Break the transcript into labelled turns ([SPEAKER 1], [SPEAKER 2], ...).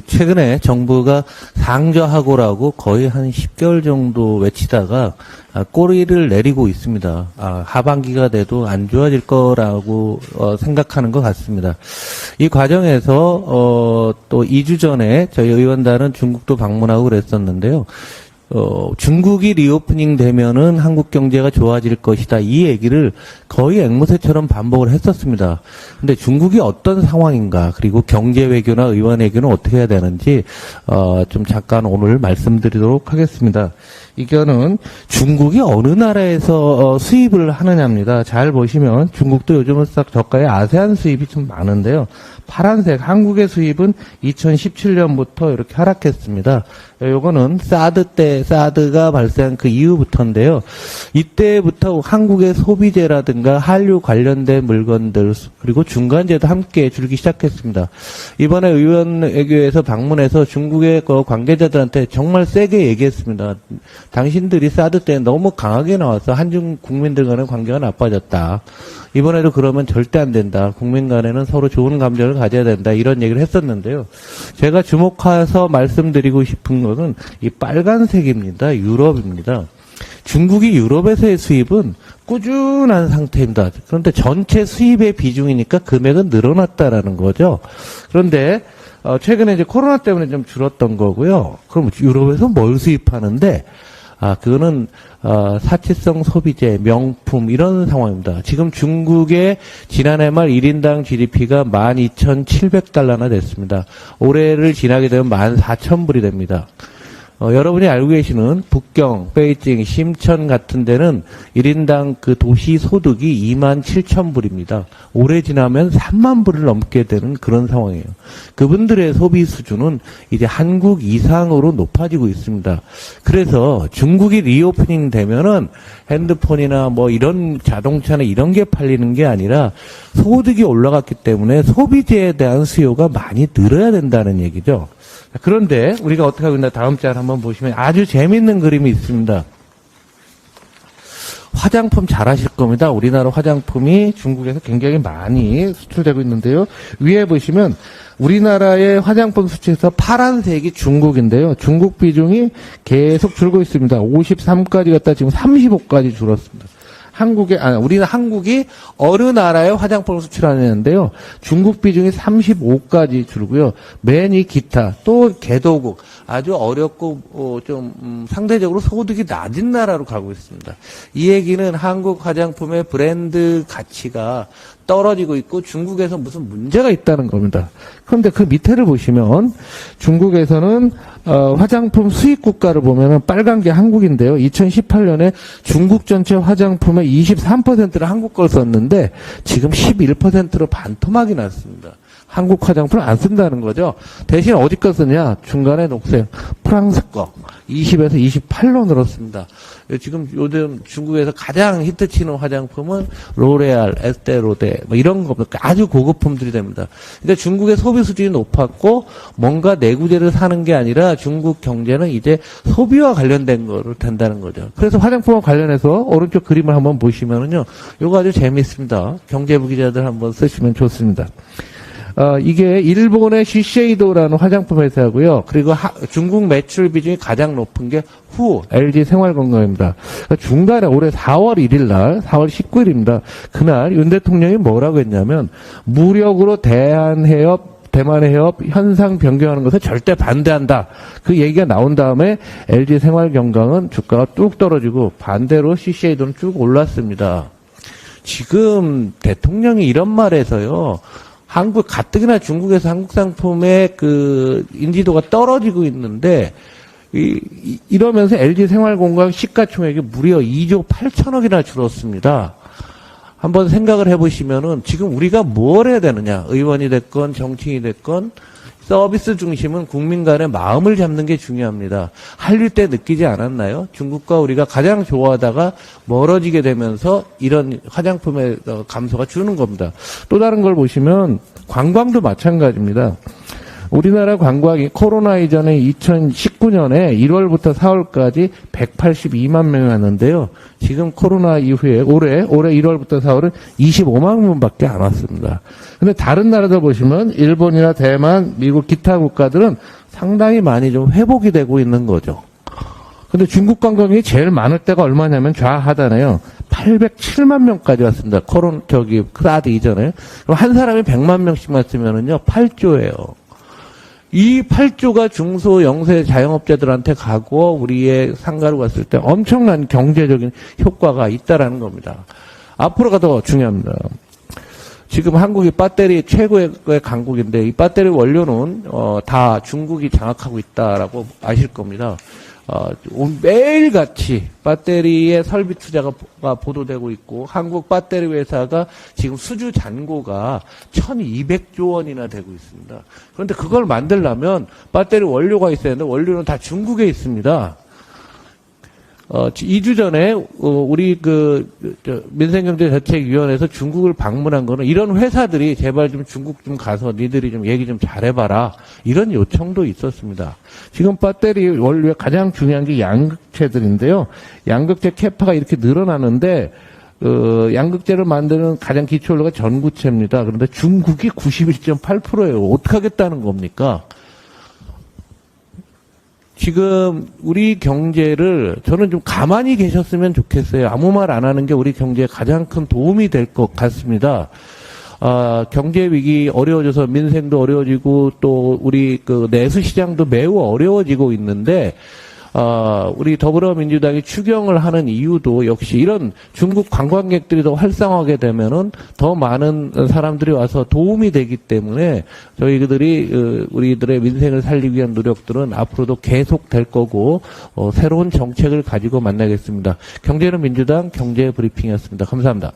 [SPEAKER 1] 최근에 정부가 상저하고라고 거의 한 10개월 정도 외치다가 꼬리를 내리고 있습니다. 하반기가 돼도 안 좋아질 거라고 생각하는 것 같습니다. 이 과정에서 또 2주 전에 저희 의원단은 중국도 방문하고 그랬었는데요. 중국이 리오프닝 되면은 한국 경제가 좋아질 것이다. 이 얘기를 거의 앵무새처럼 반복을 했었습니다. 근데 중국이 어떤 상황인가, 그리고 경제 외교나 의원 외교는 어떻게 해야 되는지, 좀 잠깐 오늘 말씀드리도록 하겠습니다. 이거는 중국이 어느 나라에서 수입을 하느냐입니다. 잘 보시면 중국도 요즘은 싹 저가의 아세안 수입이 좀 많은데요. 파란색 한국의 수입은 2017년부터 이렇게 하락했습니다. 요거는 사드가 발생한 그 이후부터인데요. 이때부터 한국의 소비재라든가 한류 관련된 물건들, 그리고 중간재도 함께 줄기 시작했습니다. 이번에 의원 외교에서 방문해서 중국의 그 관계자들한테 정말 세게 얘기했습니다. 당신들이 사드 때 너무 강하게 나와서 한중 국민들 간의 관계가 나빠졌다. 이번에도 그러면 절대 안 된다. 국민 간에는 서로 좋은 감정을 가져야 된다. 이런 얘기를 했었는데요. 제가 주목해서 말씀드리고 싶은 것은 이 빨간색입니다. 유럽입니다. 중국이 유럽에서의 수입은 꾸준한 상태입니다. 그런데 전체 수입의 비중이니까 금액은 늘어났다라는 거죠. 그런데 최근에 이제 코로나 때문에 좀 줄었던 거고요. 그럼 유럽에서 뭘 수입하는데? 그거는 사치성 소비재, 명품 이런 상황입니다. 지금 중국의 지난해 말 1인당 GDP가 12,700달러나 됐습니다. 올해를 지나게 되면 14,000불이 됩니다. 여러분이 알고 계시는 북경, 베이징, 심천 같은 데는 1인당 그 도시 소득이 27,000불입니다. 올해 지나면 3만 불을 넘게 되는 그런 상황이에요. 그분들의 소비 수준은 이제 한국 이상으로 높아지고 있습니다. 그래서 중국이 리오프닝 되면은 핸드폰이나 뭐 이런 자동차나 이런 게 팔리는 게 아니라 소득이 올라갔기 때문에 소비재에 대한 수요가 많이 늘어야 된다는 얘기죠. 그런데 우리가 어떻게 하고 있나 다음 짤 한번 보시면 아주 재밌는 그림이 있습니다. 화장품 잘 아실 겁니다. 우리나라 화장품이 중국에서 굉장히 많이 수출되고 있는데요. 위에 보시면 우리나라의 화장품 수출에서 파란색이 중국인데요. 중국 비중이 계속 줄고 있습니다. 53까지 갔다 지금 35까지 줄었습니다. 우리는 한국이 어느 나라에 화장품을 수출하는데요. 중국 비중이 35까지 줄고요. 맨 이 기타, 또 개도국, 아주 어렵고, 상대적으로 소득이 낮은 나라로 가고 있습니다. 이 얘기는 한국 화장품의 브랜드 가치가 떨어지고 있고 중국에서 무슨 문제가 있다는 겁니다. 그런데 그 밑에를 보시면 중국에서는 화장품 수입 국가를 보면은 빨간 게 한국인데요. 2018년에 중국 전체 화장품의 23%를 한국 걸 썼는데 지금 11%로 반토막이 났습니다. 한국 화장품을 안 쓴다는 거죠. 대신 어디 거 쓰냐? 중간에 녹색 프랑스 거 20에서 28로 늘었습니다. 지금 요즘 중국에서 가장 히트치는 화장품은 로레알, 에스테로데 뭐 이런 겁니다. 아주 고급품들이 됩니다. 그러니까 중국의 소비 수준이 높았고 뭔가 내구재를 사는 게 아니라 중국 경제는 이제 소비와 관련된 거로 된다는 거죠. 그래서 화장품과 관련해서 오른쪽 그림을 한번 보시면은요. 요거 아주 재미있습니다. 경제부 기자들 한번 쓰시면 좋습니다. 이게 일본의 시쉐이도라는 화장품 회사고요. 그리고 중국 매출 비중이 가장 높은 게 LG 생활건강입니다. 그러니까 중간에 올해 4월 1일 날, 4월 19일입니다. 그날 윤 대통령이 뭐라고 했냐면 무력으로 대만 해협 현상 변경하는 것을 절대 반대한다. 그 얘기가 나온 다음에 LG 생활건강은 주가가 뚝 떨어지고 반대로 시쉐이도는 쭉 올랐습니다. 지금 대통령이 이런 말에서요. 가뜩이나 중국에서 한국 상품의 그 인지도가 떨어지고 있는데, 이러면서 LG 생활건강 시가총액이 무려 2조 8천억이나 줄었습니다. 한번 생각을 해보시면은 지금 우리가 뭘 해야 되느냐. 의원이 됐건 정치인이 됐건 서비스 중심은 국민 간의 마음을 잡는 게 중요합니다. 한류 때 느끼지 않았나요? 중국과 우리가 가장 좋아하다가 멀어지게 되면서 이런 화장품의 감소가 주는 겁니다. 또 다른 걸 보시면 관광도 마찬가지입니다. 우리나라 관광이 코로나 이전에 2019년에 1월부터 4월까지 182만 명이 왔는데요. 지금 코로나 이후에 올해 1월부터 4월은 25만 명밖에 안 왔습니다. 근데 다른 나라들 보시면 일본이나 대만, 미국 기타 국가들은 상당히 많이 좀 회복이 되고 있는 거죠. 근데 중국 관광이 제일 많을 때가 얼마냐면 좌하단에요. 807만 명까지 왔습니다. 사드 이전에. 그럼 한 사람이 100만 명씩 왔으면은요, 8조예요. 이 8조가 중소 영세 자영업자들한테 가고 우리의 상가로 갔을 때 엄청난 경제적인 효과가 있다라는 겁니다. 앞으로가 더 중요합니다. 지금 한국이 배터리 최고의 강국인데 이 배터리 원료는 다 중국이 장악하고 있다라고 아실 겁니다. 매일같이 배터리의 설비 투자가 보도되고 있고 한국 배터리 회사가 지금 수주 잔고가 1200조 원이나 되고 있습니다. 그런데 그걸 만들려면 배터리 원료가 있어야 하는데 원료는 다 중국에 있습니다. 2주 전에 우리 민생경제대책위원회에서 중국을 방문한 거는 이런 회사들이 제발 좀 중국 좀 가서 니들이 좀 얘기 좀 잘해봐라 이런 요청도 있었습니다. 지금 배터리 원료의 가장 중요한 게 양극재들인데요. 양극재 캐파가 이렇게 늘어나는데 양극재를 만드는 가장 기초 원료가 전구체입니다. 그런데 중국이 91.8%예요. 어떻게 하겠다는 겁니까? 지금 우리 경제를 저는 좀 가만히 계셨으면 좋겠어요. 아무 말 안 하는 게 우리 경제에 가장 큰 도움이 될 것 같습니다. 경제 위기 어려워져서 민생도 어려워지고 또 우리 내수 시장도 매우 어려워지고 있는데 우리 더불어민주당이 추경을 하는 이유도 역시 이런 중국 관광객들이 더 활성화하게 되면은 더 많은 사람들이 와서 도움이 되기 때문에 저희들이 우리들의 민생을 살리기 위한 노력들은 앞으로도 계속될 거고 새로운 정책을 가지고 만나겠습니다. 경제는 민주당 경제 브리핑이었습니다. 감사합니다.